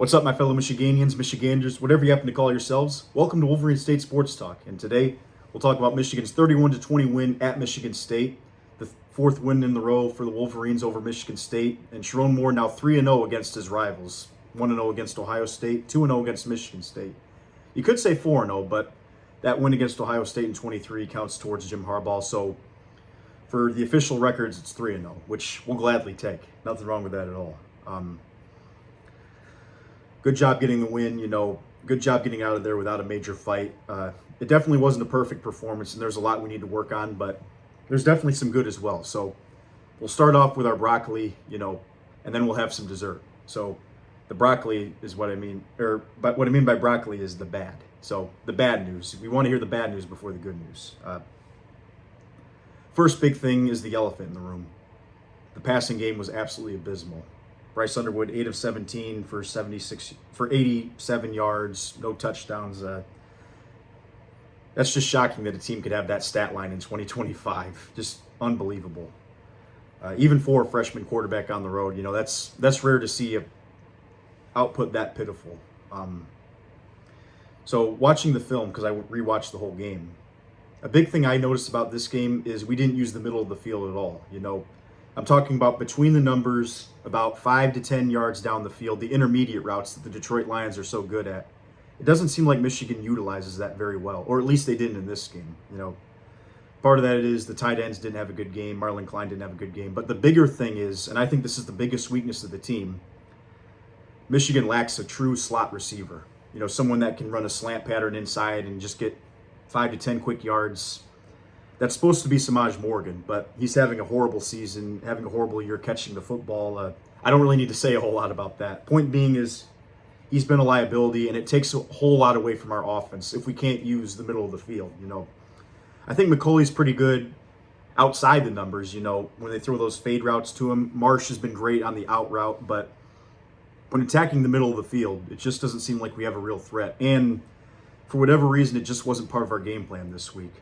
What's up, my fellow Michiganians, Michiganders, whatever you happen to call yourselves? Welcome to Wolverine State Sports Talk. And today we'll talk about Michigan's 31-20 win at Michigan State, the fourth win in the row for the Wolverines over Michigan State, and Sharon Moore now 3-0 against his rivals, 1-0 against Ohio State, 2-0 against Michigan State. You could say 4-0, but that win against Ohio State in 23 counts towards Jim Harbaugh. So for the official records, it's 3-0, which we'll gladly take. Nothing wrong with that at all. Good job getting the win, good job getting out of there without a major fight. It definitely wasn't a perfect performance, and there's a lot we need to work on, but there's definitely some good as well. So we'll start off with our broccoli, and then we'll have some dessert. So the broccoli is what I mean, but what I mean by broccoli is the bad. So the bad news. We want to hear the bad news before the good news. First big thing is the elephant in the room. The passing game was absolutely abysmal. Bryce Underwood, 8 of 17 for 87 yards, no touchdowns. That's just shocking that a team could have that stat line in 2025. Just unbelievable. Even for a freshman quarterback on the road, that's rare to see a output that pitiful. So watching the film, because I rewatched the whole game, a big thing I noticed about this game is we didn't use the middle of the field at all. I'm talking about between the numbers, about 5 to 10 yards down the field, the intermediate routes that the Detroit Lions are so good at. It doesn't seem like Michigan utilizes that very well, or at least they didn't in this game. Part of that is the tight ends didn't have a good game. Marlon Klein didn't have a good game. But the bigger thing is, and I think this is the biggest weakness of the team, Michigan lacks a true slot receiver. Someone that can run a slant pattern inside and just get 5 to 10 quick yards. That's supposed to be Samaj Morgan, but he's having a horrible season, having a horrible year catching the football. I don't really need to say a whole lot about that. Point being is he's been a liability, and it takes a whole lot away from our offense if we can't use the middle of the field. I think McCauley's pretty good outside the numbers, when they throw those fade routes to him. Marsh has been great on the out route, but when attacking the middle of the field, it just doesn't seem like we have a real threat. And for whatever reason, it just wasn't part of our game plan this week.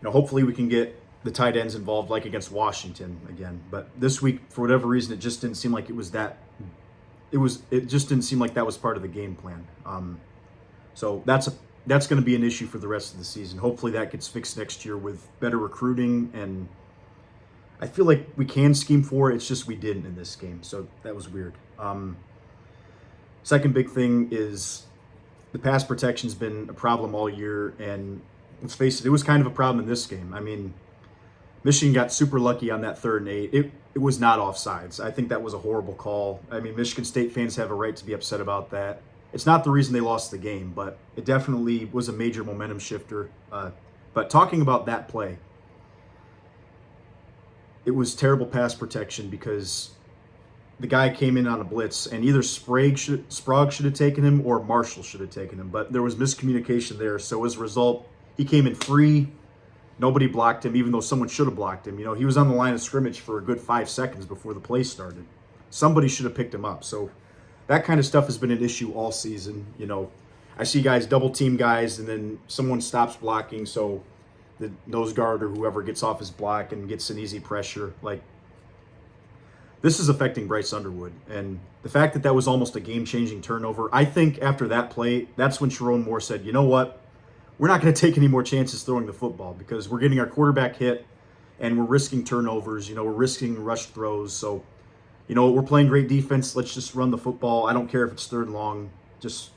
Hopefully we can get the tight ends involved like against Washington again. But this week, for whatever reason, it just didn't seem like it was that. It just didn't seem like that was part of the game plan. So that's going to be an issue for the rest of the season. Hopefully that gets fixed next year with better recruiting, and I feel like we can scheme for it. It's just we didn't in this game, so that was weird. Second big thing is the pass protection's been a problem all year, and let's face it, it was kind of a problem in this game. I mean, Michigan got super lucky on that 3rd and 8. It was not offsides. I think that was a horrible call. I mean, Michigan State fans have a right to be upset about that. It's not the reason they lost the game, but it definitely was a major momentum shifter. But talking about that play, it was terrible pass protection because the guy came in on a blitz, and either Sprague should have taken him or Marshall should have taken him, but there was miscommunication there. So as a result, he came in free. Nobody blocked him, even though someone should have blocked him. He was on the line of scrimmage for a good 5 seconds before the play started. Somebody should have picked him up. So that kind of stuff has been an issue all season. I see guys double team guys, and then someone stops blocking, so the nose guard or whoever gets off his block and gets an easy pressure. This is affecting Bryce Underwood. And the fact that was almost a game-changing turnover, I think after that play, that's when Sharon Moore said, you know what? We're not going to take any more chances throwing the football because we're getting our quarterback hit and we're risking turnovers. We're risking rush throws. So, we're playing great defense. Let's just run the football. I don't care if it's 3rd and long. Just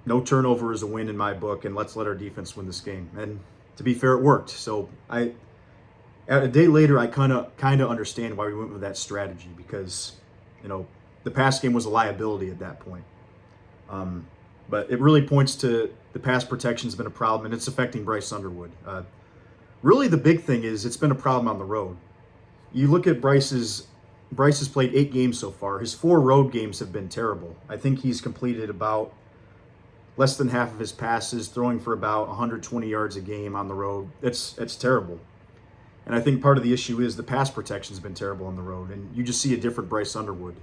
no turnover is a win in my book, and let's let our defense win this game. And to be fair, it worked. So a day later, I kind of understand why we went with that strategy because, the pass game was a liability at that point. But it really points to the pass protection's been a problem, and it's affecting Bryce Underwood. Really, the big thing is it's been a problem on the road. You look at Bryce has played 8 games so far. His 4 road games have been terrible. I think he's completed about less than half of his passes, throwing for about 120 yards a game on the road. It's terrible. And I think part of the issue is the pass protection's been terrible on the road, and you just see a different Bryce Underwood,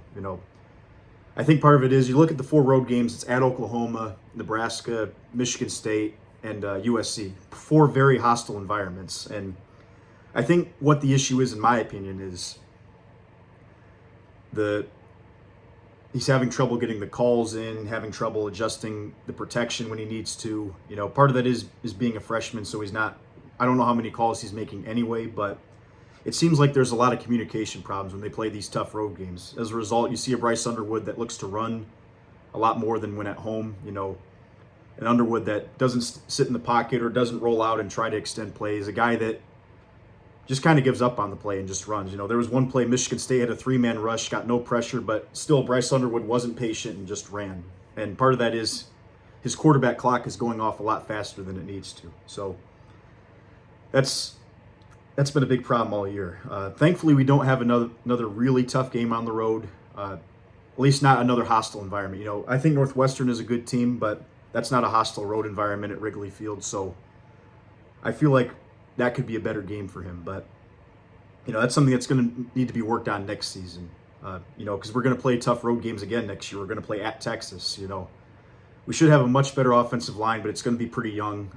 I think part of it is you look at the 4 road games, it's at Oklahoma, Nebraska, Michigan State, and USC. 4 very hostile environments. And I think what the issue is, in my opinion, is the he's having trouble getting the calls in, having trouble adjusting the protection when he needs to. Part of that is being a freshman, so he's not. I don't know how many calls he's making anyway, but it seems like there's a lot of communication problems when they play these tough road games. As a result, you see a Bryce Underwood that looks to run a lot more than when at home. An Underwood that doesn't sit in the pocket or doesn't roll out and try to extend plays. A guy that just kind of gives up on the play and just runs. There was one play, Michigan State had a 3-man rush, got no pressure, but still Bryce Underwood wasn't patient and just ran. And part of that is his quarterback clock is going off a lot faster than it needs to. So that's been a big problem all year. Thankfully, we don't have another really tough game on the road, at least not another hostile environment. I think Northwestern is a good team, but that's not a hostile road environment at Wrigley Field. So I feel like that could be a better game for him. But, that's something that's going to need to be worked on next season, because we're going to play tough road games again next year. We're going to play at Texas. We should have a much better offensive line, but it's going to be pretty young.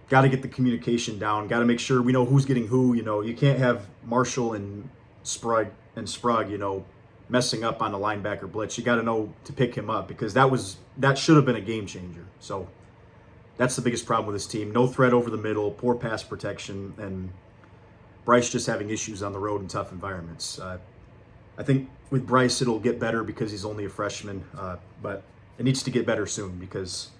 Got to get the communication down. Got to make sure we know who's getting who. You can't have Marshall and Sprague, messing up on the linebacker blitz. You got to know to pick him up, because that should have been a game changer. So that's the biggest problem with this team. No threat over the middle, poor pass protection, and Bryce just having issues on the road in tough environments. I think with Bryce it'll get better because he's only a freshman, but it needs to get better soon because,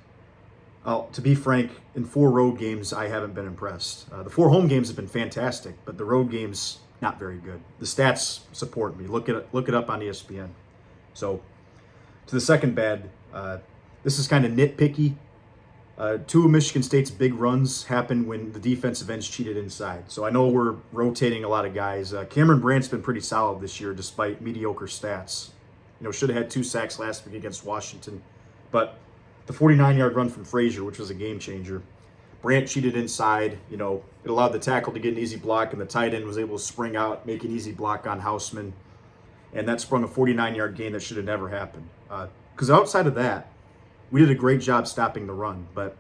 to be frank, in 4 road games I haven't been impressed. The 4 home games have been fantastic, but the road games not very good. The stats support me. Look it up on ESPN. So to the second bad, this is kind of nitpicky. 2 of Michigan State's big runs happened when the defensive ends cheated inside. So I know we're rotating a lot of guys. Cameron Brandt's been pretty solid this year despite mediocre stats. Should have had 2 sacks last week against Washington. But the 49-yard run from Frazier, which was a game changer, Brandt cheated inside. It allowed the tackle to get an easy block, and the tight end was able to spring out, make an easy block on Houseman. And that sprung a 49-yard gain that should have never happened. Because outside of that, we did a great job stopping the run, but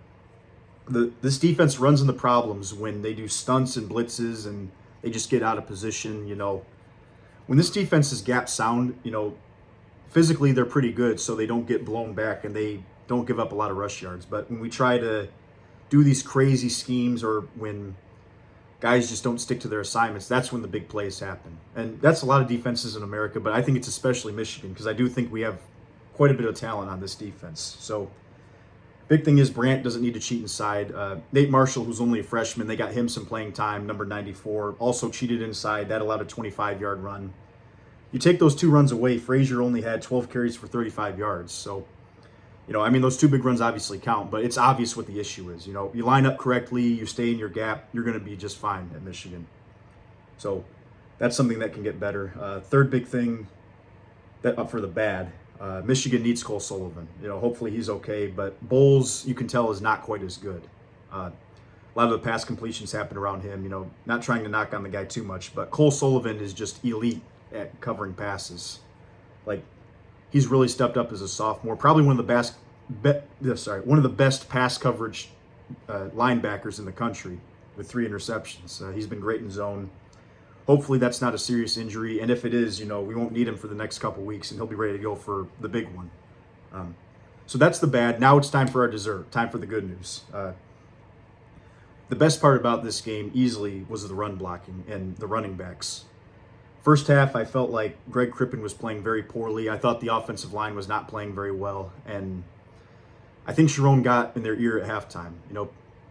this defense runs into problems when they do stunts and blitzes and they just get out of position. When this defense is gap sound, physically they're pretty good, so they don't get blown back and they don't give up a lot of rush yards. But when we try to do these crazy schemes or when guys just don't stick to their assignments, that's when the big plays happen. And that's a lot of defenses in America, but I think it's especially Michigan because I do think we have quite a bit of talent on this defense. So big thing is Brandt doesn't need to cheat inside. Nate Marshall, who's only a freshman, they got him some playing time, number 94, also cheated inside. That allowed a 25-yard run. You take those 2 runs away, Frazier only had 12 carries for 35 yards. So, those 2 big runs obviously count, but it's obvious what the issue is. You line up correctly, you stay in your gap, you're going to be just fine at Michigan. So that's something that can get better. Third big thing for the bad, Michigan needs Cole Sullivan. Hopefully he's okay, but Bowles, you can tell, is not quite as good. A lot of the pass completions happen around him. Not trying to knock on the guy too much, but Cole Sullivan is just elite at covering passes. He's really stepped up as a sophomore. Probably one of the best pass coverage linebackers in the country with 3 interceptions. He's been great in zone. Hopefully that's not a serious injury, and if it is, we won't need him for the next couple weeks, and he'll be ready to go for the big one. So that's the bad. Now it's time for our dessert, time for the good news. The best part about this game easily was the run blocking and the running backs. First half, I felt like Greg Crippen was playing very poorly. I thought the offensive line was not playing very well, and I think Sharon got in their ear at halftime.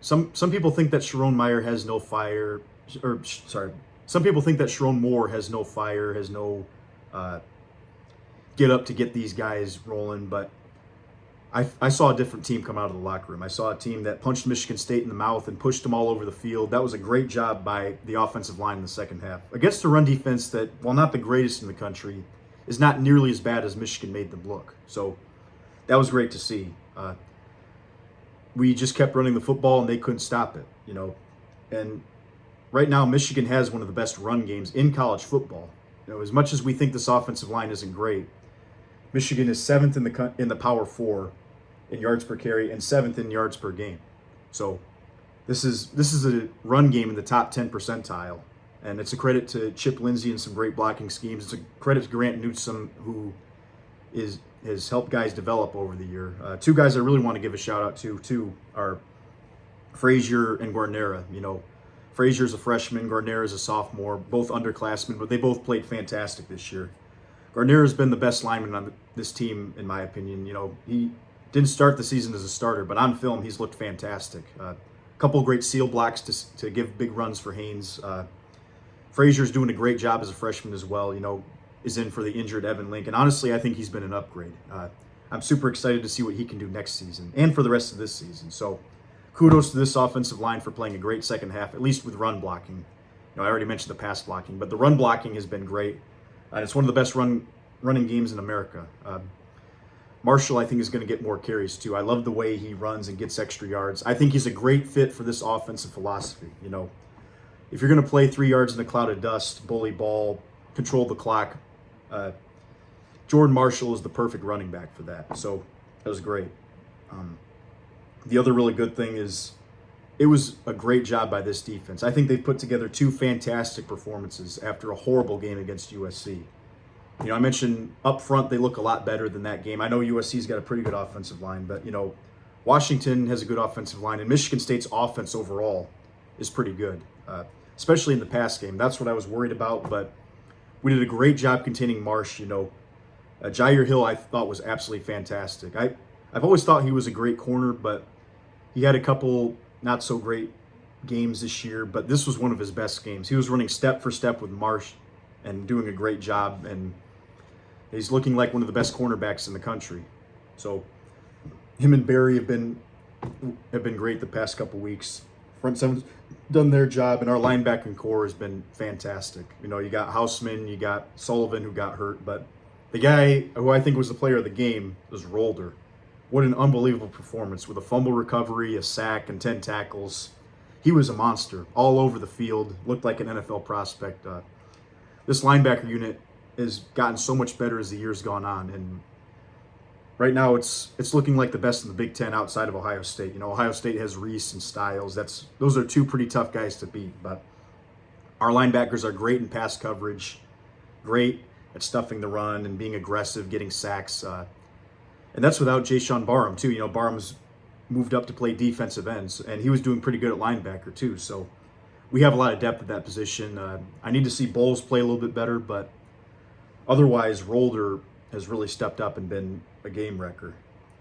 Some people think that Sharon Meyer has no fire, some people think that Sharon Moore has no fire, has no get up to get these guys rolling, but I saw a different team come out of the locker room. I saw a team that punched Michigan State in the mouth and pushed them all over the field. That was a great job by the offensive line in the second half. Against a run defense that, while not the greatest in the country, is not nearly as bad as Michigan made them look. So that was great to see. We just kept running the football and they couldn't stop it, And right now, Michigan has one of the best run games in college football. As much as we think this offensive line isn't great, Michigan is 7th in the Power 4 in yards per carry and 7th in yards per game. So this is a run game in the top 10 percentile, and it's a credit to Chip Lindsey and some great blocking schemes. It's a credit to Grant Newsome, who has helped guys develop over the year. Two guys I really want to give a shout out to too are Frazier and Guarnera. Frazier's a freshman, Guarnera's a sophomore, both underclassmen, but they both played fantastic this year. Guarnera's been the best lineman on this team, in my opinion. He didn't start the season as a starter, but on film, he's looked fantastic. A couple of great seal blocks to give big runs for Haynes. Frazier's doing a great job as a freshman as well. Is in for the injured Evan Lincoln. Honestly, I think he's been an upgrade. I'm super excited to see what he can do next season and for the rest of this season. So kudos to this offensive line for playing a great second half, at least with run blocking. I already mentioned the pass blocking, but the run blocking has been great. It's one of the best running games in America. Marshall, I think, is going to get more carries too. I love the way he runs and gets extra yards. I think he's a great fit for this offensive philosophy. If you're going to play 3 yards in a cloud of dust, bully ball, control the clock, Jordan Marshall is the perfect running back for that. So that was great. The other really good thing is it was a great job by this defense. I think they've put together 2 fantastic performances after a horrible game against USC. I mentioned up front they look a lot better than that game. I know USC's got a pretty good offensive line, but Washington has a good offensive line, and Michigan State's offense overall is pretty good, especially in the pass game. That's what I was worried about, but we did a great job containing Marsh. Jair Hill I thought was absolutely fantastic. I've always thought he was a great corner, but he had a couple not so great games this year, but this was one of his best games. He was running step for step with Marsh and doing a great job, and he's looking like one of the best cornerbacks in the country. So him and Barry have been great the past couple weeks. Front seven's done their job, and our linebacking core has been fantastic. You got Houseman, you got Sullivan who got hurt, but the guy who I think was the player of the game was Rolder. What an unbelievable performance with a fumble recovery, a sack, and 10 tackles. He was a monster all over the field, looked like an NFL prospect. This linebacker unit has gotten so much better as the year's gone on, and right now it's looking like the best in the Big Ten outside of Ohio State. Ohio State has Reese and Styles. Those are 2 pretty tough guys to beat, but our linebackers are great in pass coverage, great at stuffing the run and being aggressive, getting sacks. And that's without Jayshawn Barham, too. Barham's moved up to play defensive ends, and he was doing pretty good at linebacker, too. So we have a lot of depth at that position. I need to see Bowles play a little bit better, but otherwise, Rolder has really stepped up and been a game wrecker.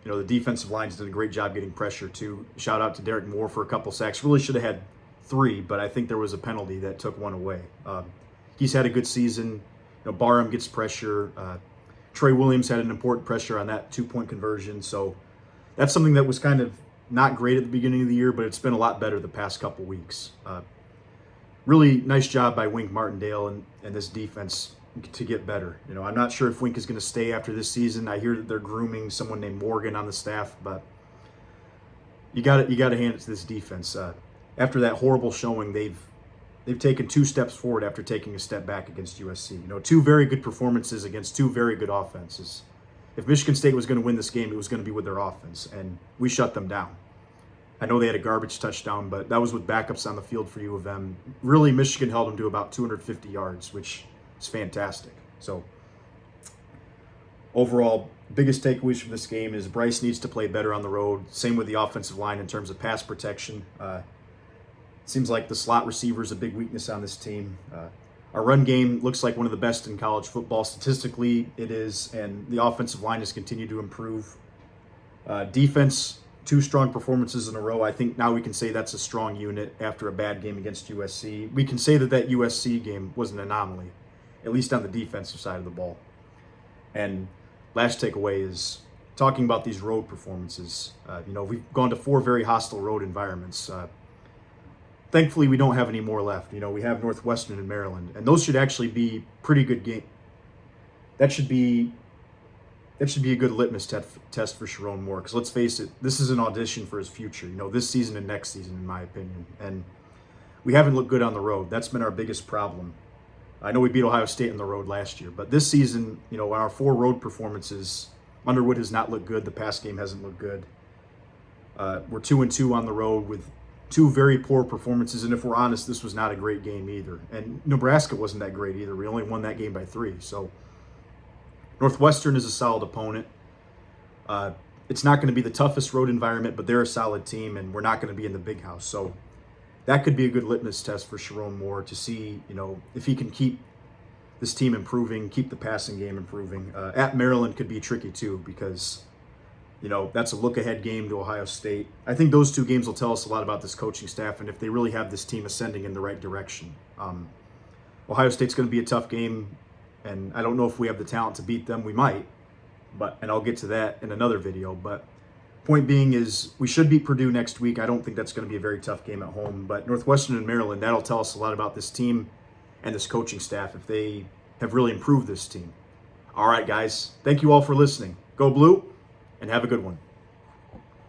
The defensive line's done a great job getting pressure, too. Shout out to Derek Moore for a couple sacks. Really should have had 3, but I think there was a penalty that took 1 away. He's had a good season. Barham gets pressure. Trey Williams had an important pressure on that 2-point conversion. So that's something that was kind of not great at the beginning of the year, but it's been a lot better the past couple weeks. Really nice job by Wink Martindale and this defense to get better. I'm not sure if Wink is going to stay after this season. I hear that they're grooming someone named Morgan on the staff, but you got to hand it to this defense. After that horrible showing, they've taken 2 steps forward after taking a step back against USC. 2 very good performances against 2 very good offenses. If Michigan State was going to win this game, it was going to be with their offense, and we shut them down. I know they had a garbage touchdown, but that was with backups on the field for U of M. Really, Michigan held them to about 250 yards, which is fantastic. So overall, biggest takeaways from this game is Bryce needs to play better on the road. Same with the offensive line in terms of pass protection. Seems like the slot receiver is a big weakness on this team. Our run game looks like one of the best in college football. Statistically, it is, and the offensive line has continued to improve. Defense, 2 strong performances in a row. I think now we can say that's a strong unit after a bad game against USC. We can say that USC game was an anomaly, at least on the defensive side of the ball. And last takeaway is talking about these road performances. We've gone to 4 very hostile road environments. Thankfully, we don't have any more left. We have Northwestern and Maryland, and those should actually be pretty good game. That should be a good litmus test for Sharon Moore, because let's face it, this is an audition for his future, this season and next season, in my opinion. And we haven't looked good on the road. That's been our biggest problem. I know we beat Ohio State on the road last year, but this season, our 4 road performances, Underwood has not looked good. The pass game hasn't looked good. We're 2-2 on the road with 2 very poor performances, and if we're honest, this was not a great game either. And Nebraska wasn't that great either. We only won that game by 3. So Northwestern is a solid opponent. It's not going to be the toughest road environment, but they're a solid team, and we're not going to be in the big house. So that could be a good litmus test for Sharon Moore to see, if he can keep this team improving, keep the passing game improving. At Maryland could be tricky too, because that's a look-ahead game to Ohio State. I think those two games will tell us a lot about this coaching staff and if they really have this team ascending in the right direction. Ohio State's going to be a tough game, and I don't know if we have the talent to beat them. We might, and I'll get to that in another video. But point being is we should beat Purdue next week. I don't think that's going to be a very tough game at home. But Northwestern and Maryland, that'll tell us a lot about this team and this coaching staff if they have really improved this team. All right, guys. Thank you all for listening. Go Blue, and have a good one.